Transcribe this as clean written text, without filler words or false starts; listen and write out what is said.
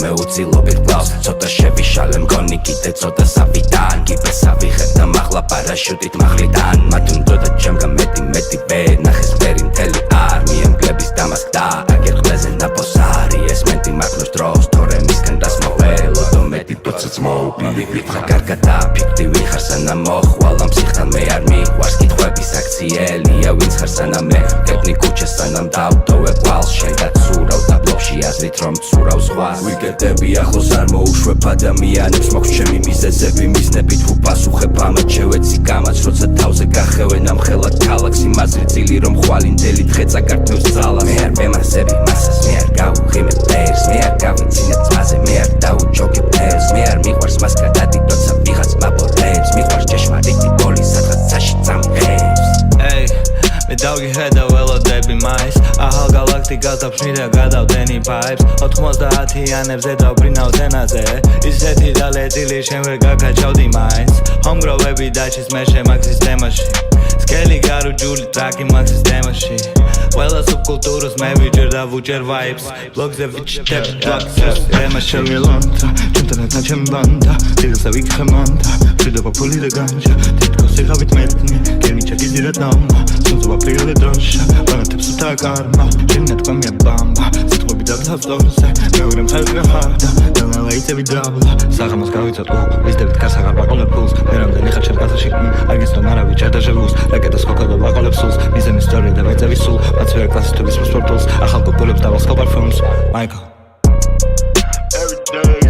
მეუცილობით გავს ცოტა შევიშალე მგონი კიდე ცოტა სავიდან კიბეს ავიღებ და მაღლა პარაშუტით მაღლიდან მათ უნდოდა ჩემგან მეტი ვე ნახეს ვერი მთელი არმია მგლების დამასკდა აგერ ყლეზე ნაპოსარი ეს მენტი მართლოს დროს თორე მისგან რას მოველო დო მეტი თოცაც მოუპილი კარგად დაფიქრდი ვიხარ სანამ მოხვალ ამ სიხთან მე არ მიყვარს კითხვების აქციელია ვინც ხარ სანამ მე გებნი ქუჩას სანამ დავტოვე ყვალს შენ დაცურავ დაბლობში აზრით რომ ცურავ ზღვას ვიკეტები ახლოს არ მოუშვებ ადამიანებს მოქვს ჩემი მიზეზები მიზნებით უპასუხებ ამათ შევეცი გამაც როცა თავზე გახევენ ამ ხელად ქალაქს იმაზრი წილი რომ ხვალ ინდელი დღეცა გართმევს ძალას მე არ მემარსები მასას მე არ გავუღიმე ფერს მე არ გავიცინე ძმაზე მე არ დაუჯოგებ ფერს მე არ მიყვარს მას გადადი როცა ვიღაც მაპორებს მიყვარს ჭეშმარიტი ბოლი სადღაც საში წამღებს მე დავგიხედა ველოდები მაის ახალ გალაქტიკას დაფშვნი და გადავდენი ფაიბს 90-იანებზე დავბრინავ თენაზე ისეთი და ლედილი შენ ვერ გაგაჩავდი მაინც ჰომგროვები დაჩის მე შემაქ სისტემაში სკელი გარუჯული ტრაკი მაგ სისტემაში ყველა სუბკულტურას მე ვიჯერ და ვუჯერ ვაიბს ბლოგზე ვიჩიტებ დაქცეს ემა შევილონთა ჩემთანათან ჩემ ბანდა დილზე ვიქხემანდა შვიდობა ფული და განჯა თითქოს იღავით მეტნი გერმი ჩაგიზირა დამა სუნწუვა პრიორე დროშა ვანათებს უთა კარმა შენია თქვენია ბამბა სიტყვები დაგთავსდორზე მეორე მხარზე ხარდა დანალაიწები დაბლა საღამოს გავიცოთ ვიზდებით გასაღარ ვაყოლებ ფულს მე რამდენი ხარ ჩემ გაზაში არ გესტონ არავი ჭადაჟელუს რაკეტას ხოქა და ვაყოლებ სულს მიზანი ისტორია და ვეწევი სულ მაცვერე კლასისტების სპორტულს ახალ პოპულებს და ვასხალ პარფუმს მაიკა Every day